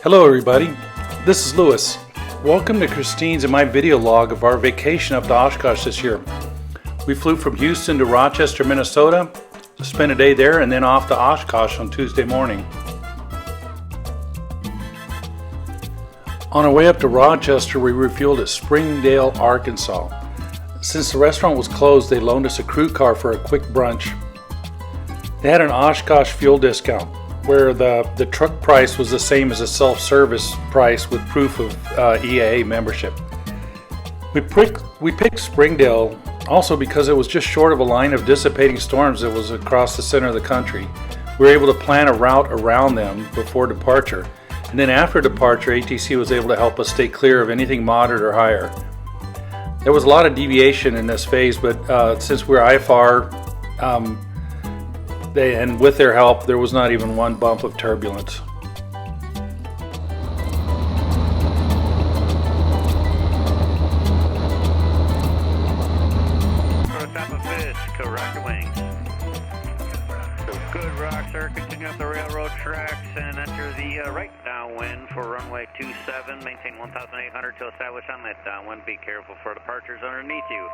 Hello everybody, this is Lewis. Welcome to Christine's and my video log of our vacation up to Oshkosh this year. We flew from Houston to Rochester, Minnesota, spent a day there, and then off to Oshkosh on Tuesday morning. On our way up to Rochester, we refueled at Springdale, Arkansas. Since the restaurant was closed, they loaned us a crew car for a quick brunch. They had an Oshkosh fuel discount, where the truck price was the same as a self-service price with proof of EAA membership. We picked Springdale also because it was just short of a line of dissipating storms that was across the center of the country. We were able to plan a route around them before departure, and then after departure, ATC was able to help us stay clear of anything moderate or higher. There was a lot of deviation in this phase, but since we're IFR, and with their help, there was not even one bump of turbulence. Good rock, sir. Continue up the railroad tracks and enter the right downwind for runway 27. Maintain 1,800 to establish on that downwind. Be careful for departures underneath you.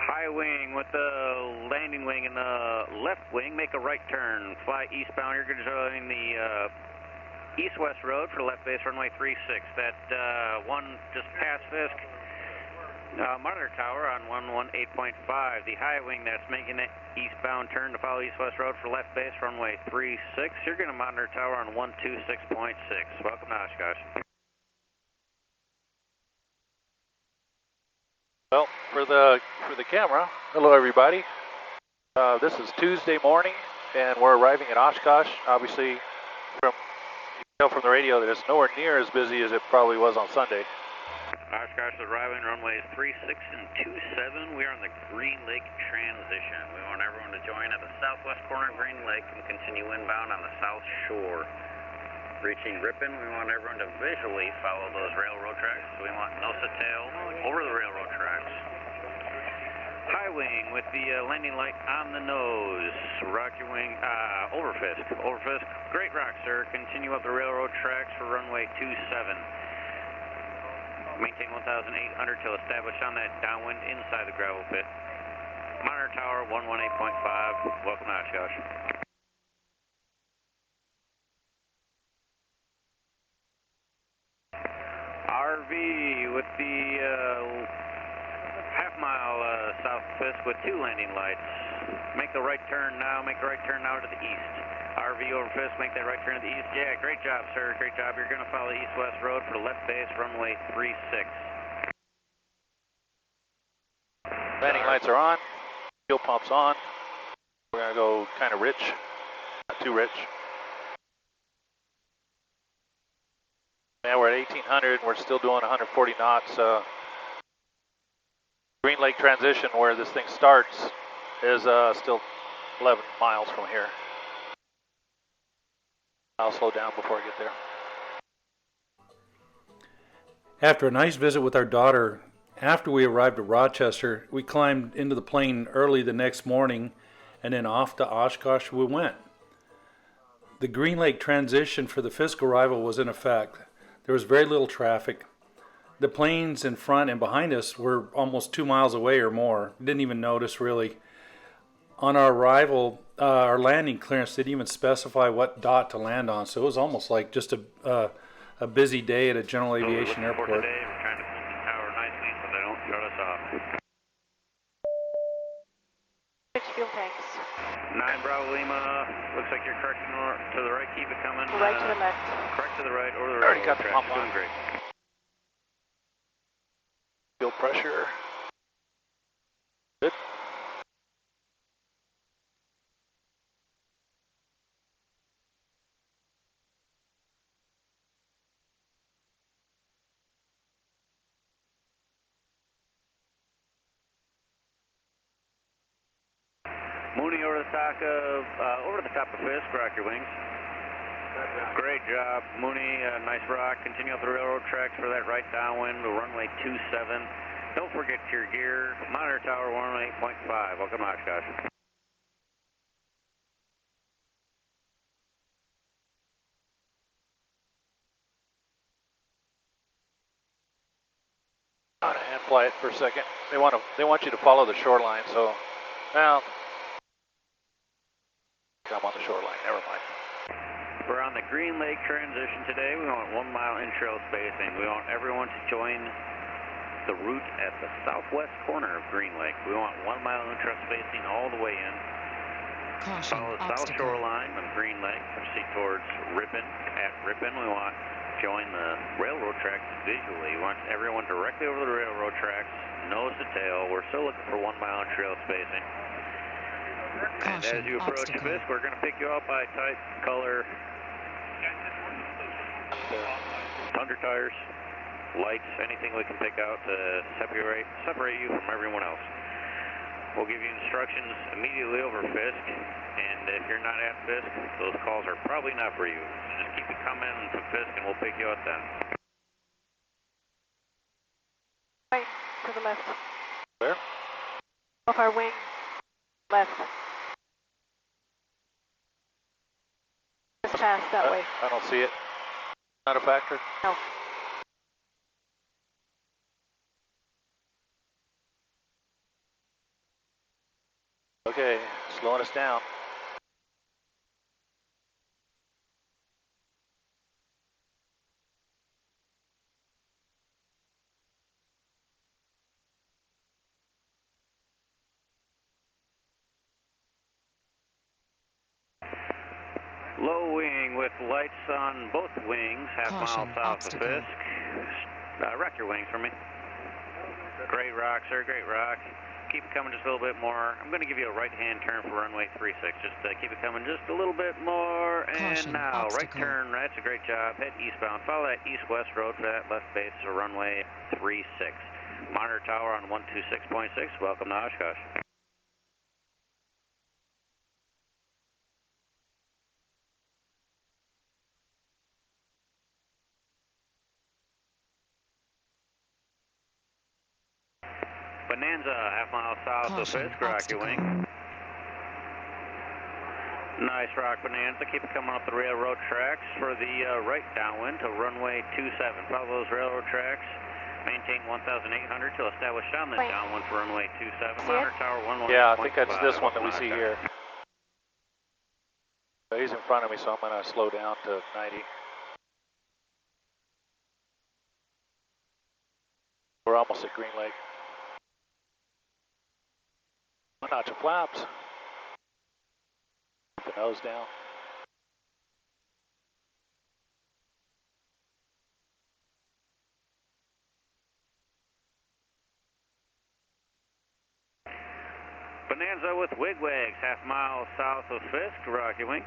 High wing with the landing wing in the left wing, make a right turn, fly eastbound. You're going to join the east-west road for left base runway 36. That one just past Fisk, monitor tower on 118.5. The high wing that's making it eastbound turn to follow east-west road for left base runway 36. You're going to monitor tower on 126.6. Welcome to Oshkosh. Well, for the camera, hello everybody. This is Tuesday morning, and we're arriving at Oshkosh. Obviously, you can tell from the radio that it's nowhere near as busy as it probably was on Sunday. Oshkosh is arriving, runways 36 and 27. We are on the Green Lake transition. We want everyone to join at the southwest corner of Green Lake and continue inbound on the south shore. Reaching Ripon, we want everyone to visually follow those railroad tracks. We want nose to tail over the railroad tracks. High wing with the landing light on the nose. Rocky wing, over Fisk. Over Fisk, great rock, sir. Continue up the railroad tracks for runway 27. Maintain 1,800 till established on that downwind inside the gravel pit. Monitor tower 118.5. Welcome to Oshkosh. RV with the half-mile south Fisk with two landing lights. Make a right turn now. Make a right turn now to the east. RV over Fisk, make that right turn to the east. Yeah, great job, sir. Great job. You're going to follow east-west road for left base, runway 36. Landing lights are on. Fuel pump's on. We're going to go kind of rich, not too rich. And we're at 1,800. We're still doing 140 knots. Green Lake transition, where this thing starts, is still 11 miles from here. I'll slow down before I get there. After a nice visit with our daughter, after we arrived at Rochester, we climbed into the plane early the next morning, and then off to Oshkosh we went. The Green Lake transition for the Fisk arrival was in effect. There was very little traffic. The planes in front and behind us were almost 2 miles away or more. Didn't even notice really. On our arrival, our landing clearance didn't even specify what dot to land on, so it was almost like just a busy day at a general aviation airport. Today, we're trying to keep the tower nicely so they don't shut us off. Which fuel tanks? 9 Bravo Lima, looks like you're correct to the right, keep it coming. Right to the left. Correct to the right, over the Already railroad got the tracks. pump on. Doing great. Fuel pressure. Good. Mooney over the top of Fisk, rock your wings. Great job, Mooney, nice rock. Continue up the railroad tracks for that right downwind to runway 27. Don't forget your gear. Monitor tower 118.5. Welcome to Oshkosh. On a hand fly it for a second. They want you to follow the shoreline, so well, I'm on the shoreline, never mind. We're on the Green Lake transition today. We want 1 mile in-trail spacing. We want everyone to join the route at the southwest corner of Green Lake. We want 1 mile in-trail spacing all the way in. Caution, Follow the south obstacle. shoreline of Green Lake. Proceed towards Ripon. At Ripon, we want join the railroad tracks visually. We want everyone directly over the railroad tracks, nose to tail. We're still looking for 1 mile in trail spacing. And Caution, as you approach obstacle. Fisk, we're going to pick you up by type, color, thunder tires, lights, anything we can pick out to separate you from everyone else. We'll give you instructions immediately over Fisk, and if you're not at Fisk, those calls are probably not for you. Just keep it coming to Fisk and we'll pick you up then. Right, to the left. Where? Off our wing. Left. Just past that way. I don't see it. Not a factor. No. Okay, slowing us down. Low wing with lights on both wings, half Caution, mile south obstacle. of Fisk. Rack your wings for me. Great rock, sir, great rock. Keep it coming just a little bit more. I'm going to give you a right-hand turn for runway 36. Just keep it coming just a little bit more. And Caution, now, obstacle. right turn. That's a great job. Head eastbound. Follow that east-west road for that left base for runway 36. Monitor tower on 126.6. Welcome to Oshkosh. Bonanza, half mile south of Caution, Fisk. Rock your obstacle. wing. Nice rock, Bonanza. Keep it coming up the railroad tracks for the right downwind to runway 27. Follow those railroad tracks. Maintain 1,800 till established on the Wait. downwind for runway 27. See Monitor it? tower 11.5. Yeah, I think that's this one that we see here. He's in front of me, so I'm going to slow down to 90. We're almost at Green Lake. Notch of flaps. Keep the nose down. Bonanza with wigwags, half mile south of Fisk. Rock your wings.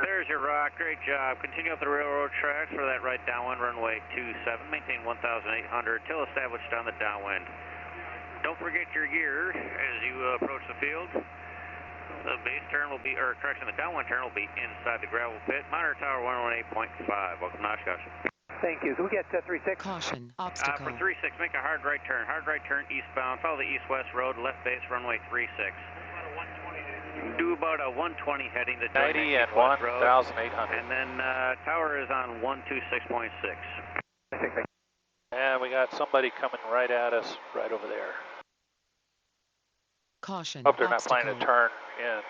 There's your rock. Great job. Continue up the railroad tracks for that right downwind, runway 27. Maintain 1,800 till established on the downwind. Don't forget your gear as you approach the field. The base turn will be, or correction, the downwind turn will be inside the gravel pit. Monitor tower 118.5. Welcome to Oshkosh. Thank you. Can we get 36? Caution, obstacle. For 36, make a hard right turn. Hard right turn eastbound. Follow the east-west road, left base, runway 36. Do about a 120 heading to 90 and east-west road. 1,800. And then tower is on 126.6. And we got somebody coming right at us right over there. Caution, Hope they're not obstacle. planning to turn in.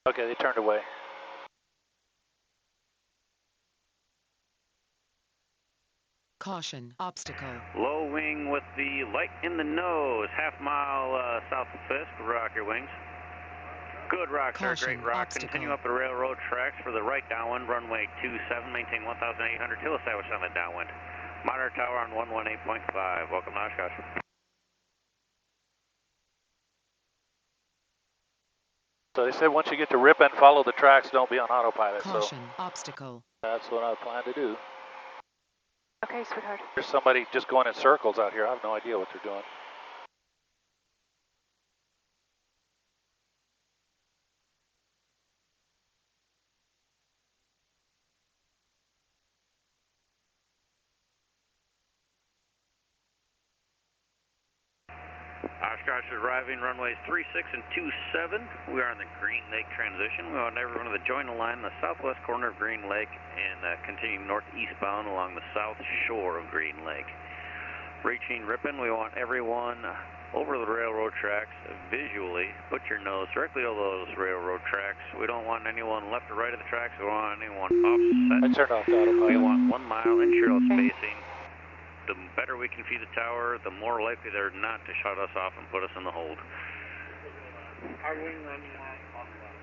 Okay, they turned away. Caution, obstacle. Low wing with the light in the nose, half mile south of Fisk. Rock your wings. Good rock, sir. Caution, Great rock. obstacle. Continue up the railroad tracks for the right downwind, runway 27. Maintain 1,800 till established on the downwind. Monitor tower on 118.5. Welcome to Oshkosh. So they said once you get to Ripon, follow the tracks, don't be on autopilot. Caution, obstacle. So that's what I plan to do. Okay, sweetheart. There's somebody just going in circles out here. I have no idea what they're doing. Oshkosh is arriving runways 36 and 27. We are on the Green Lake transition. We want everyone to join the line in the southwest corner of Green Lake and continue northeastbound along the south shore of Green Lake. Reaching Ripon, we want everyone over the railroad tracks visually. Put your nose directly over those railroad tracks. We don't want anyone left or right of the tracks. We don't want anyone offset. I turned off the autopilot. We want 1 mile in trail spacing. The better we can feed the tower, the more likely they're not to shut us off and put us in the hold. Our wing running on the left.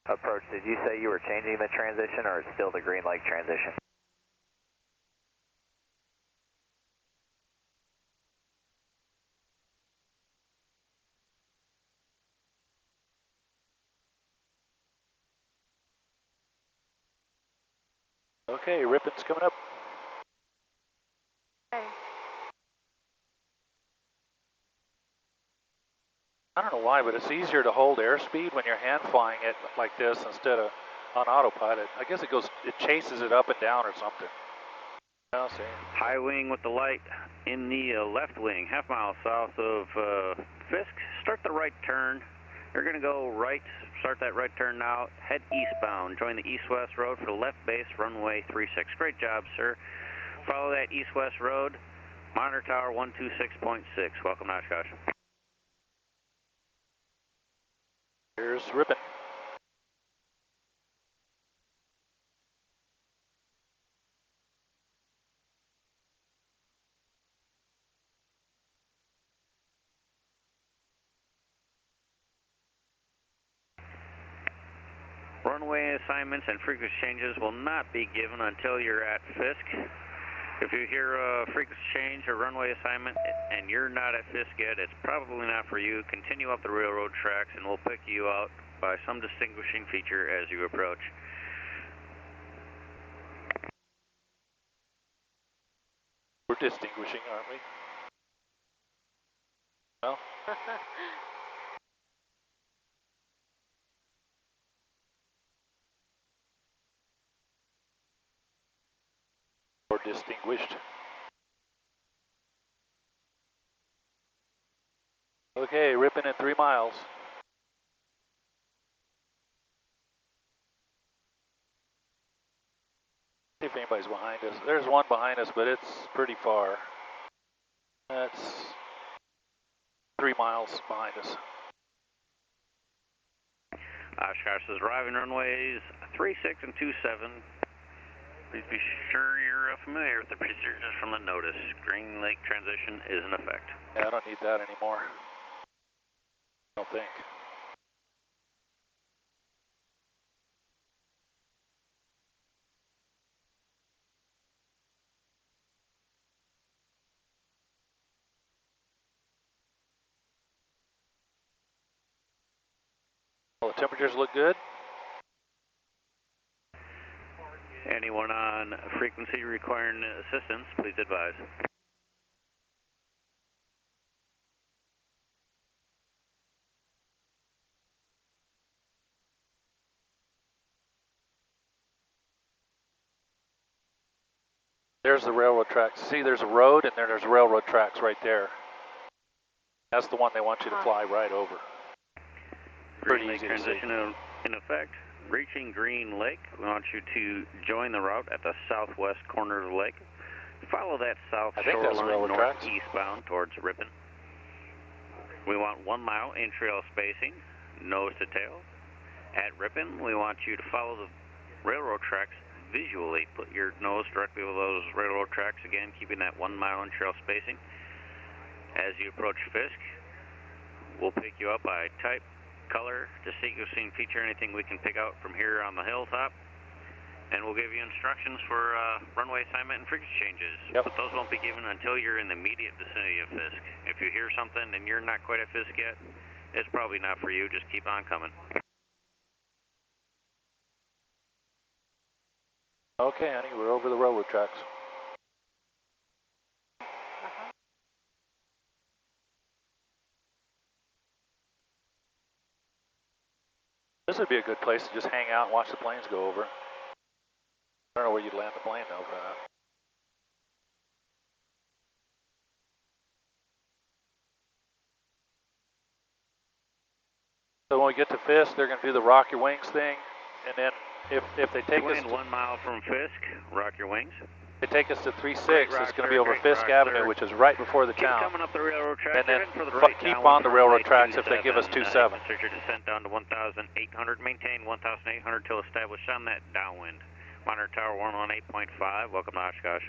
Approach, did you say you were changing the transition or it's still the Green Lake transition? Okay, Ripon's coming up. Okay. I don't know why, but it's easier to hold airspeed when you're hand flying it like this instead of on autopilot. I guess it chases it up and down or something. I'll see. High wing with the light in the left wing, half mile south of Fisk. Start the right turn. You're going to go right, start that right turn now, head eastbound. Join the east-west road for the left base, runway 36. Great job, sir. Follow that east-west road, monitor tower 126.6. Welcome to Oshkosh. Here's Ripon. Runway assignments and frequency changes will not be given until you're at Fisk. If you hear a frequency change or runway assignment and you're not at Fisk yet, it's probably not for you. Continue up the railroad tracks and we'll pick you out by some distinguishing feature as you approach. We're distinguishing, aren't we? No? Or distinguished. Okay, Ripon at 3 miles. See if anybody's behind us. There's one behind us, but it's pretty far. That's 3 miles behind us. Oshkosh is arriving runways 36 and 27. Please be sure you're familiar with the procedures from the notice. Green Lake transition is in effect. Yeah, I don't need that anymore. I don't think. Well, the temperatures look good. Anyone on frequency requiring assistance, please advise. There's the railroad tracks. See, there's a road and then there's railroad tracks right there. That's the one they want you to fly right over. Green Pretty Lake easy to see. transition in effect. Reaching Green Lake, we want you to join the route at the southwest corner of the lake. Follow that south I think that's shoreline railroad tracks. northeastbound towards Ripon. We want 1 mile in-trail spacing, nose to tail. At Ripon, we want you to follow the railroad tracks visually. Put your nose directly over those railroad tracks, again, keeping that 1 mile in-trail spacing. As you approach Fisk, we'll pick you up by type, color, distinguishing feature, anything we can pick out from here on the hilltop. And we'll give you instructions for runway assignment and frequency changes. Yep. But those won't be given until you're in the immediate vicinity of Fisk. If you hear something and you're not quite at Fisk yet, it's probably not for you. Just keep on coming. Okay, honey, we're over the railroad tracks. This would be a good place to just hang out and watch the planes go over. I don't know where you'd land the plane though for that. So when we get to Fisk, they're going to do the rock your wings thing, and then if they take us Wind 1 mile from Fisk, rock your wings. they take us to 36, Great it's rock, going to be sir, over great Fisk rock, Avenue, sir. which is right before the Keep town. coming up the railroad tracks. And then You're heading for the right keep downwind on the for railroad runway tracks if they give us 27. 27. Insert your descent down to 1,800. Maintain 1,800 till established on that downwind. Monitor tower 118.5. Welcome to Oshkosh.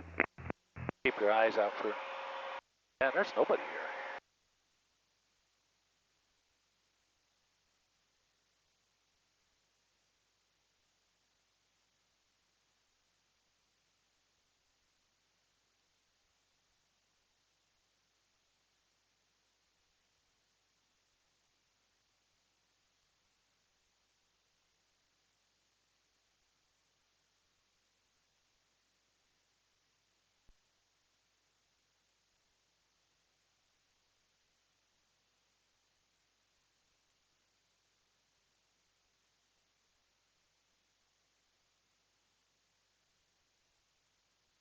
Keep your eyes out for... Man, there's nobody here.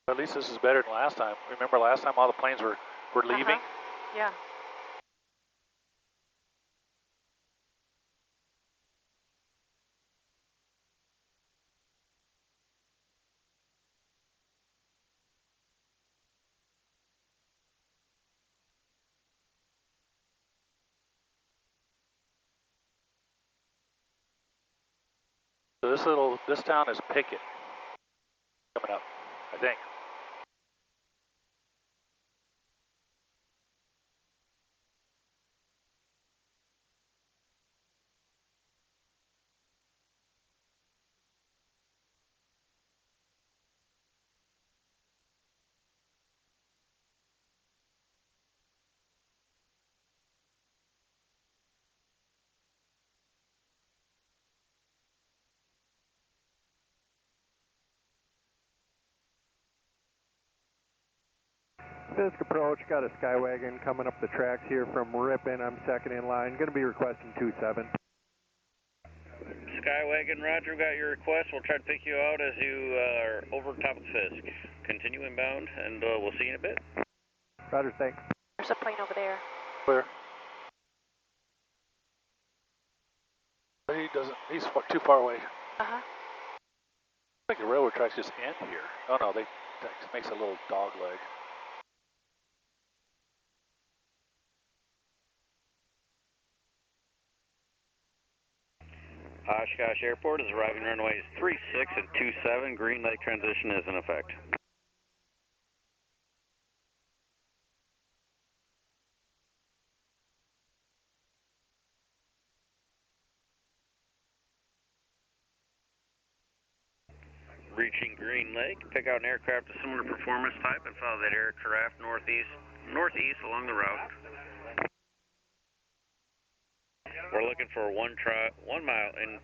At least this is better than last time. Remember last time all the planes were leaving? Yeah. So this town is Pickett coming up, I think. Fisk approach, got a Skywagon coming up the tracks here from Ripon. I'm second in line, going to be requesting 27. Skywagon, Roger, got your request. We'll try to pick you out as you are over top of Fisk. Continue inbound, and we'll see you in a bit. Roger, thanks. There's a plane over there. Clear. He's too far away. Uh-huh. I think the railroad tracks just end here. Oh no, that makes a little dog leg. Oshkosh Airport is arriving runways 36 and 27. Green light transition is in effect. Reaching Green Lake, pick out an aircraft of similar performance type and follow that aircraft northeast along the route. We're looking for 1 mile in.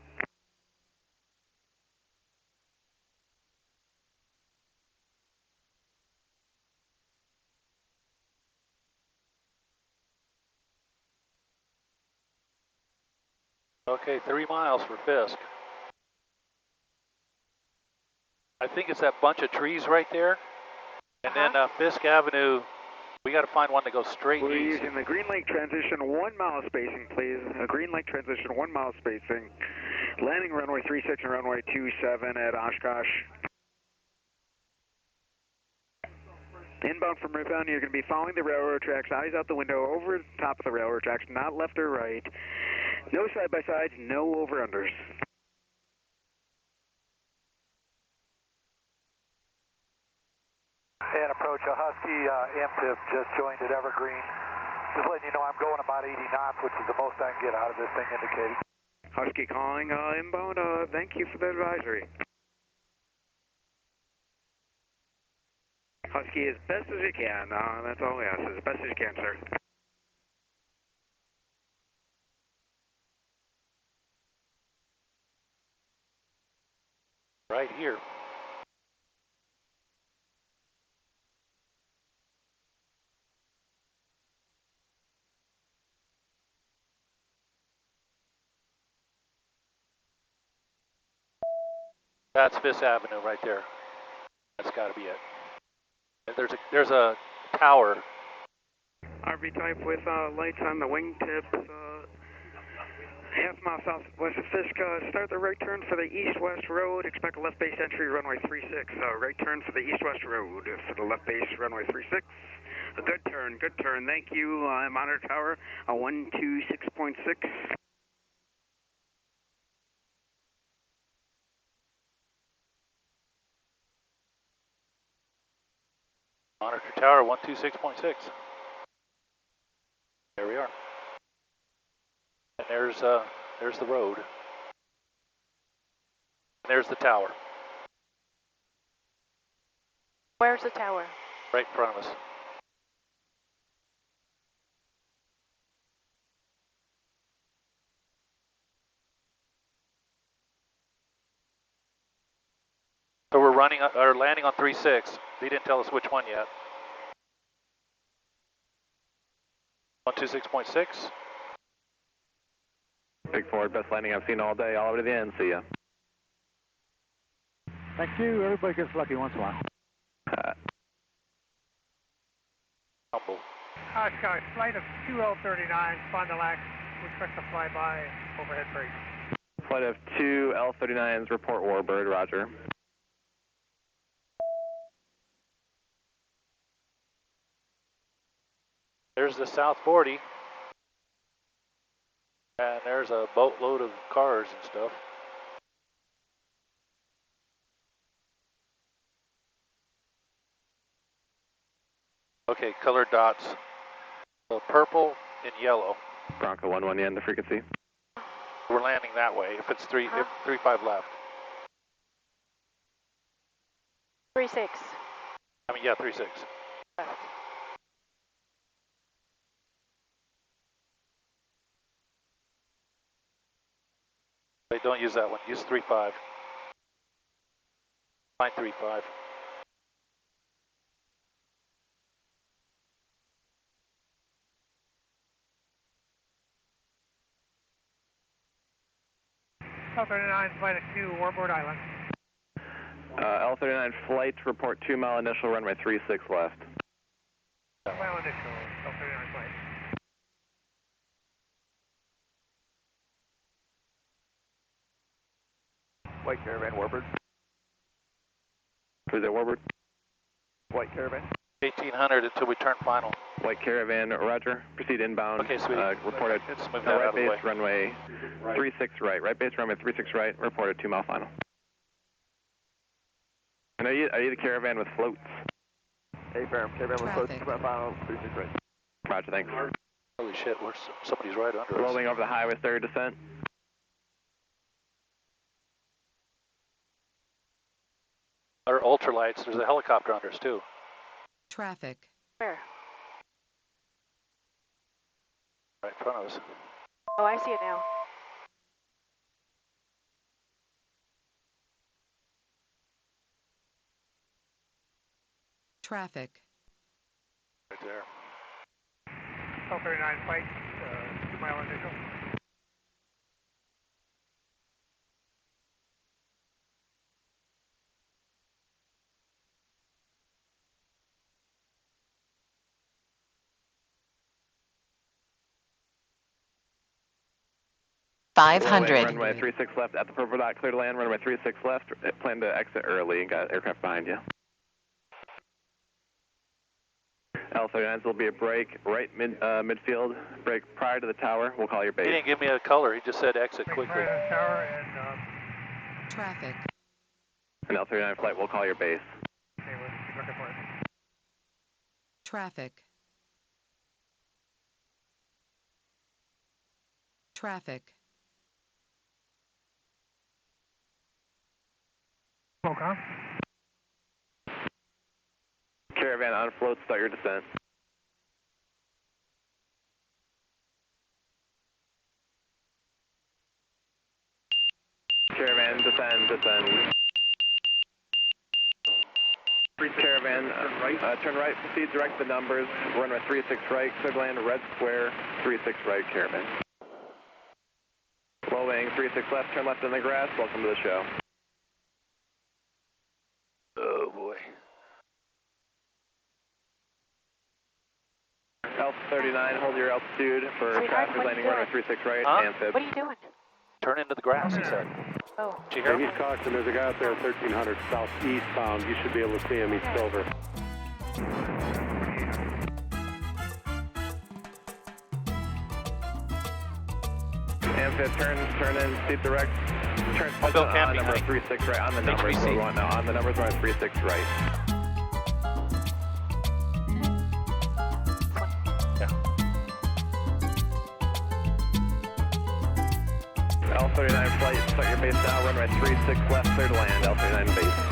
Okay, 3 miles for Fisk. I think it's that bunch of trees right there. And then Fisk Avenue, we got to find one that goes straight We're east. using the Green Lake transition 1 mile spacing, please. Green Lake transition 1 mile spacing. Landing runway 36 and runway 27 at Oshkosh. Inbound from Ripon, you're going to be following the railroad tracks, eyes out the window, over the top of the railroad tracks, not left or right. No side-by-sides, no over-unders. And approach a Husky MTIP just joined at Evergreen. Just letting you know I'm going about 80 knots, which is the most I can get out of this thing indicated. Husky calling inbound, thank you for the advisory. Husky as best as you can, that's all we ask, as best as you can, sir. Right here. That's Fisk Avenue right there. That's got to be it. There's a tower. RV type with lights on the wingtips, half mile southwest of Fiska. Start the right turn for the east-west road. Expect a left base entry, runway 36. Right turn for the east-west road for the left base, runway 36. A good turn, good turn. Thank you. Monitor tower, 126.6. Monitor tower 126.6. There we are. And there's the road. And there's the tower. Where's the tower? Right in front of us. So we're landing on 36. They didn't tell us which one yet. 126.6. Big forward, best landing I've seen all day, all the way to the end. See ya. Thank you. Everybody gets lucky once in a while. Humble. Oshkosh, flight of 2L39, Fond du Lac. We expect to fly by overhead break. Flight of 2 L39s, report Warbird, roger. There's the South 40. And there's a boatload of cars and stuff. Okay, colored dots. So purple and yellow. Bronco 11, the end, the frequency. We're landing that way. If it's 35 left. 36. I mean, yeah, 36. Left. Wait, don't use that one. Use 35. Line 35. L39, flight of 2, Warbird Island. L39 flight, report 2 mile initial, runway 36 left. 2 mile initial, L39 flight. White Caravan, Warbird. Who's that, Warbird? White Caravan. 1800 until we turn final. White Caravan, roger. Proceed inbound. Okay, sweet. Reported Let's move that out right of the base, way. runway 36 right. Right base, runway 36 right. Reported 2 mile final. And are you the Caravan with floats? Hey, Caravan with floats, 2 mile final, 36 right. Roger, thanks. Holy shit, somebody's right under us. Rolling over the highway, third descent. Our ultralights, there's a helicopter under us too. Traffic. Where? Right in front of us. Oh, I see it now. Traffic. Right there. L39 flight, 2 mile initial. Runway 36 left at the purple dot, clear to land, runway 36 left. Plan to exit early and got aircraft behind you. L39s will be a break right midfield, break prior to the tower. We'll call your base. He didn't give me a color, he just said exit quickly. Right tower and, Traffic. An L39 flight, we'll call your base. okay, we'll keep looking for it. Traffic. Traffic. Smoke, huh? Caravan on float, start your descent. Caravan, descend. Caravan, turn right, proceed direct the numbers, runway 36 right, clear to land, red square, 36 right, Caravan. Low wing, 36 left, turn left in the grass, welcome to the show. Oh boy. Alpha 39, hold your altitude for Sweetheart, traffic what are landing you runway doing? 36 right, Huh? amphib. What are you doing? Turn into the grass, he said. Oh. Did you hear him? He's caution. There's a guy out there at 1300 southeastbound. You should be able to see him. He's silver. Amphib, turn in, speed direct. Turn Mobile on camping, number honey. 36 right, on the numbers. HBC. We want now, on the numbers, we're on 36 right. Yeah. L39 flight, start your base now, runway 36 left, clear to land, L39 base.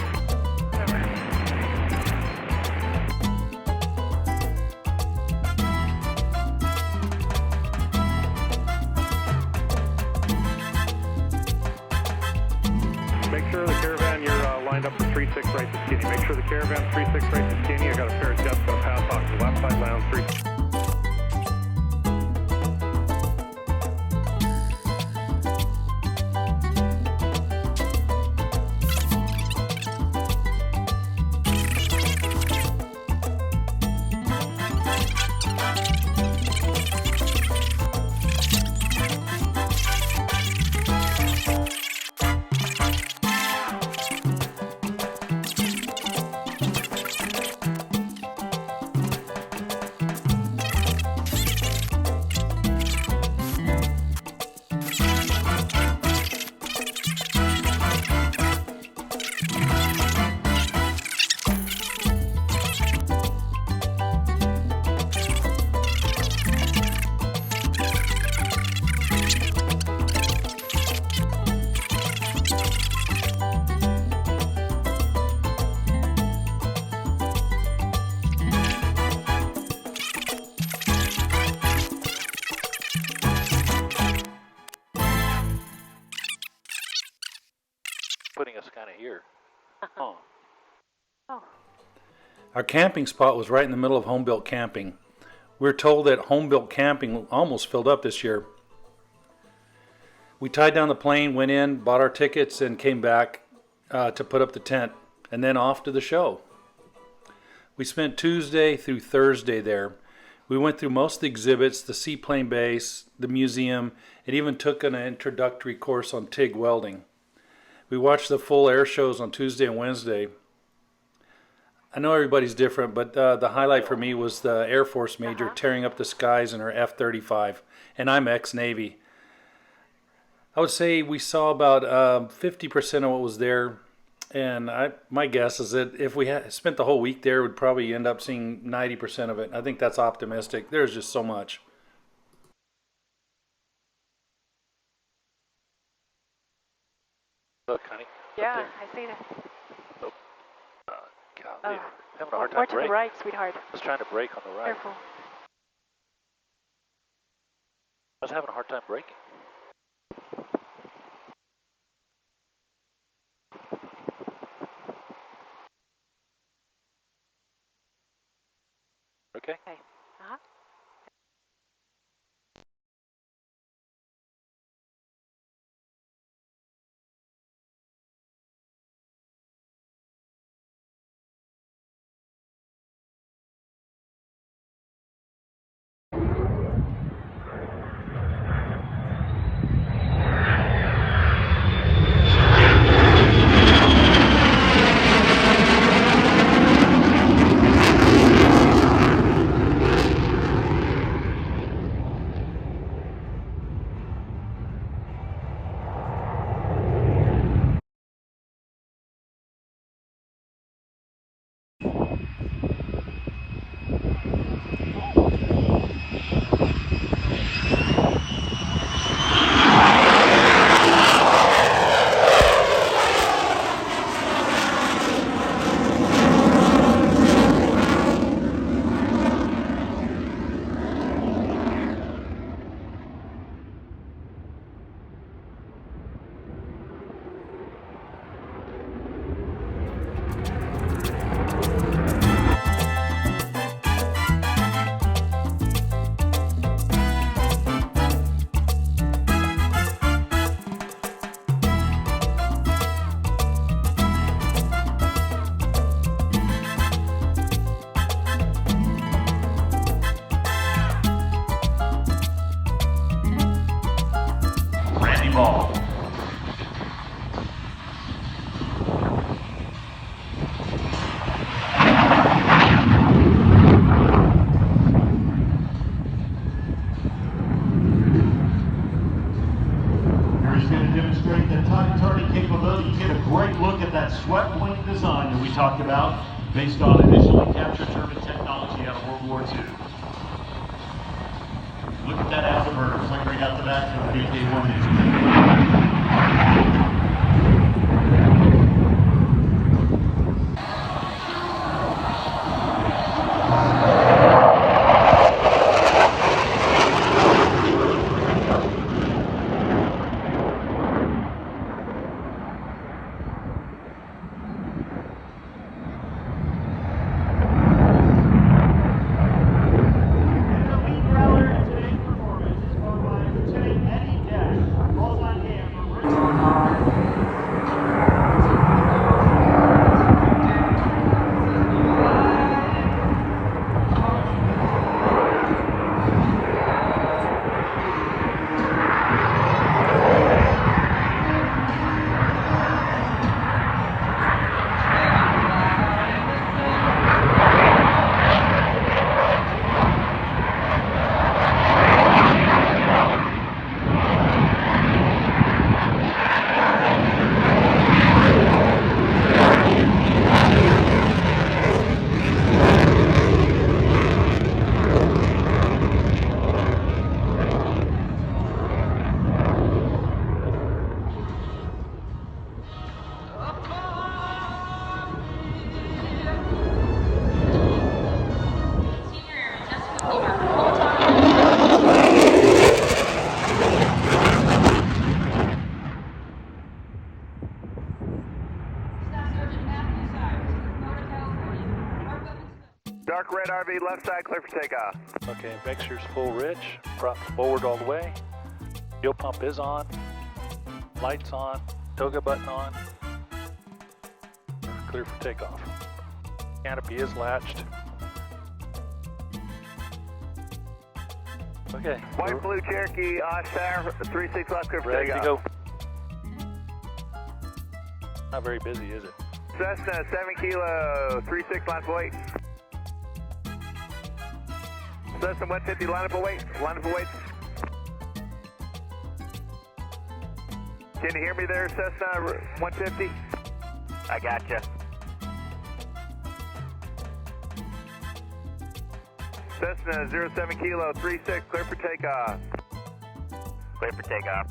Make sure the caravan, you're lined up for 36 right to skinny. Make sure the caravan's 36 right to skinny. I got a pair of jets going to pass off the left side lounge 3. Putting us kind of here. Huh. Oh. Our camping spot was right in the middle of home-built camping. We're told that home-built camping almost filled up this year. We tied down the plane, went in, bought our tickets, and came back to put up the tent, and then off to the show. We spent Tuesday through Thursday there. We went through most of the exhibits, the seaplane base, the museum, and even took an introductory course on TIG welding. We watched the full air shows on Tuesday and Wednesday. I know everybody's different, but the highlight for me was the Air Force major tearing up the skies in her F-35, and I'm ex-Navy. I would say we saw about 50% of what was there, and my guess is that if we had spent the whole week there, we'd probably end up seeing 90% of it. I think that's optimistic. There's just so much. Look, honey. Yeah, I seen it. Golly, having a hard time More to the braking. right, sweetheart. I was trying to brake on the right. Careful. I was having a hard time braking. Okay. Okay. Uh-huh. about based on initially captured turbine technology out of World War II. Look at that afterburner flickering out the back of the VK1 engine. Dark red RV left side, clear for takeoff. Okay, mixture's full rich, props forward all the way. Fuel pump is on, lights on, toga button on. Clear for takeoff. Canopy is latched. Okay. White blue Cherokee, Oshkosh, 36 left, clear for Ready takeoff. to go. Not very busy, is it? Cessna 7 kilo, 36 line for weight. Cessna 150, line up for weight, line up for weight. Can you hear me there, Cessna 150? I gotcha. Cessna 07 kilo, 36, clear for takeoff. Clear for takeoff.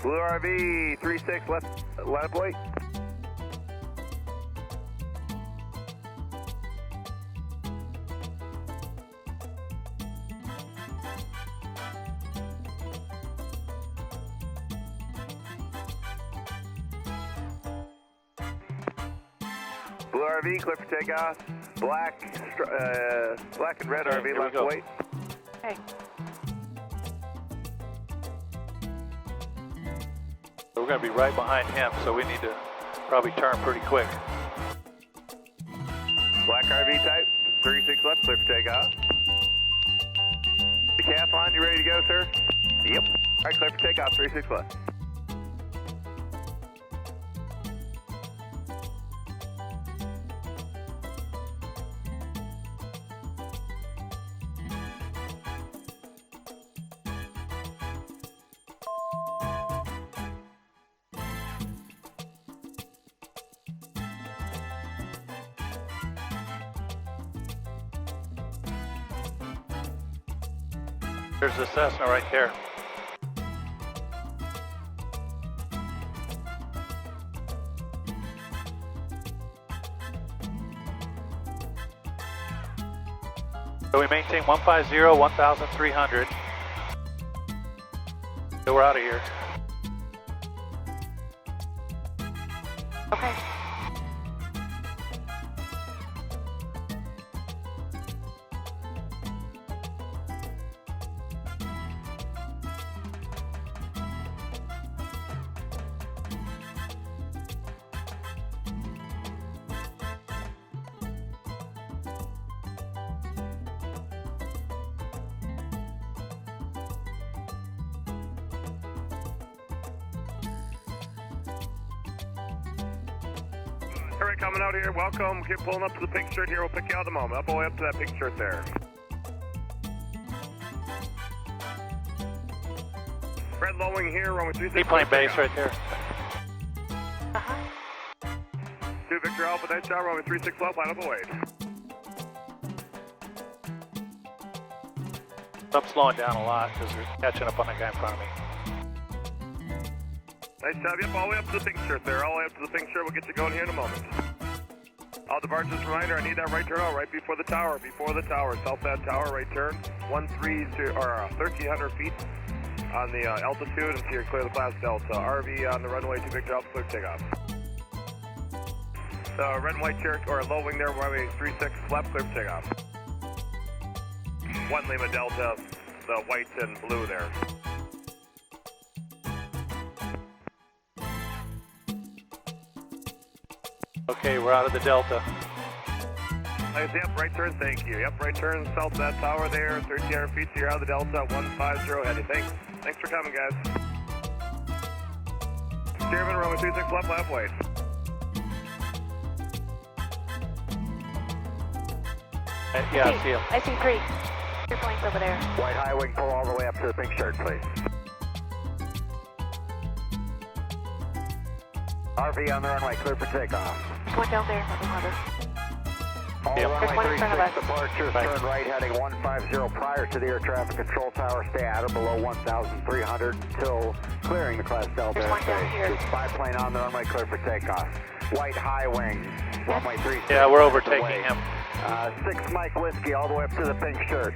Blue RV 36 left, line up weight. Blue RV, clear for takeoff. Black and red Okay, RV, here we left go. weight. Hey. So we're going to be right behind him, so we need to probably turn pretty quick. Black RV type, 36 left, clear for takeoff. Decathlon, you ready to go, sir? Yep. All right, clear for takeoff, 36 left. There's the Cessna right there. So we maintain 150, 1,300. So we're out of here. Okay. All right, coming out here, welcome. Keep pulling up to the pink shirt here. We'll pick you out in a moment. Up all the way up to that pink shirt there. red low wing here, runway 36. Seaplane base right there. Uh-huh. 2 Victor Alpha, nice job, runway 36 left, line up away. I'm slowing down a lot because we're catching up on the guy in front of me. Nice job, yep, all the way up to the pink shirt there, all the way up to the pink shirt, we'll get you going here in a moment. All departures, reminder, I need that right turn out right before the tower, south that tower, right turn, 1,300 feet on the altitude until you're clear the class Delta. RV on the runway 2 Victor Alpha, clear takeoff. So red and white chair, or low wing there, runway 36 left, clear for takeoff. 1 Lima Delta, the white and blue there. Okay, we're out of the Delta. Nice, yep, right turn, thank you. Yep, right turn, south of that tower there, 1,300 feet, so you're out of the Delta, 150 heading. Thanks for coming, guys. Chairman, runway 36 left, wait. Yeah, I see him. I see 3. 3 planes over there. White high wing, pull all the way up to the pink shirt, please. RV on the runway, clear for takeoff. There's one down there. All Yep. runway There's one in front of 36 us. departures, turn right heading 150 prior to the air traffic control tower. Stay at or below 1,300 until clearing the class Delta There's one down here. airspace. Biplane on the runway, clear for takeoff. White high wing, runway 36. Yeah, we're overtaking him. 6 Mike Whiskey, all the way up to the pink shirt.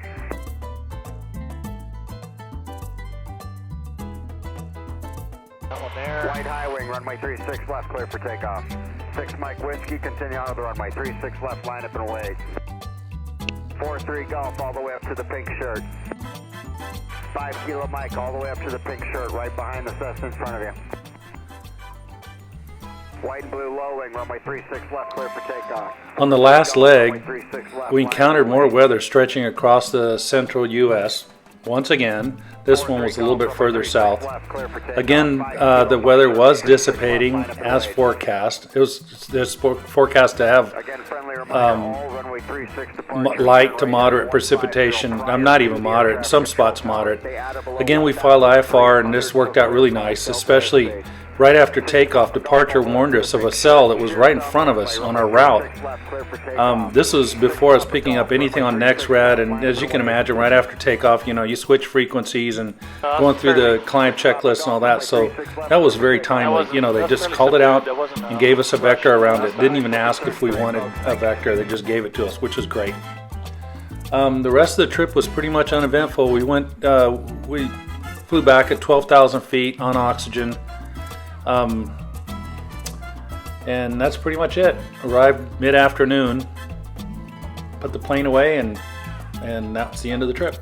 That one there. White high wing, runway 36 left, clear for takeoff. 6 Mike Whiskey, continue on to the runway 36 left, line up and away. 4-3 Golf, all the way up to the pink shirt. 5 Kilo Mike, all the way up to the pink shirt, right behind the Cessna in front of you. White and blue low wing, runway 36 left, clear for takeoff. On the last leg, Runway 36 left, we line up encountered and more away. weather stretching across the central U.S. Once again, this one was a little bit further south. Again, the weather was dissipating as forecast. It was forecast to have light to moderate precipitation. Not even moderate, in some spots moderate. Again, we filed IFR and this worked out really nice, especially right after takeoff. Departure warned us of a cell that was right in front of us on our route. This was before us picking up anything on NextRad, and as you can imagine, right after takeoff, you switch frequencies and going through the climb checklist and all that, so that was very timely. They just called it out and gave us a vector around it. Didn't even ask if we wanted a vector, they just gave it to us, which is great. The rest of the trip was pretty much uneventful. We flew back at 12,000 feet on oxygen. And that's pretty much it. Arrived mid-afternoon, put the plane away, and that's the end of the trip.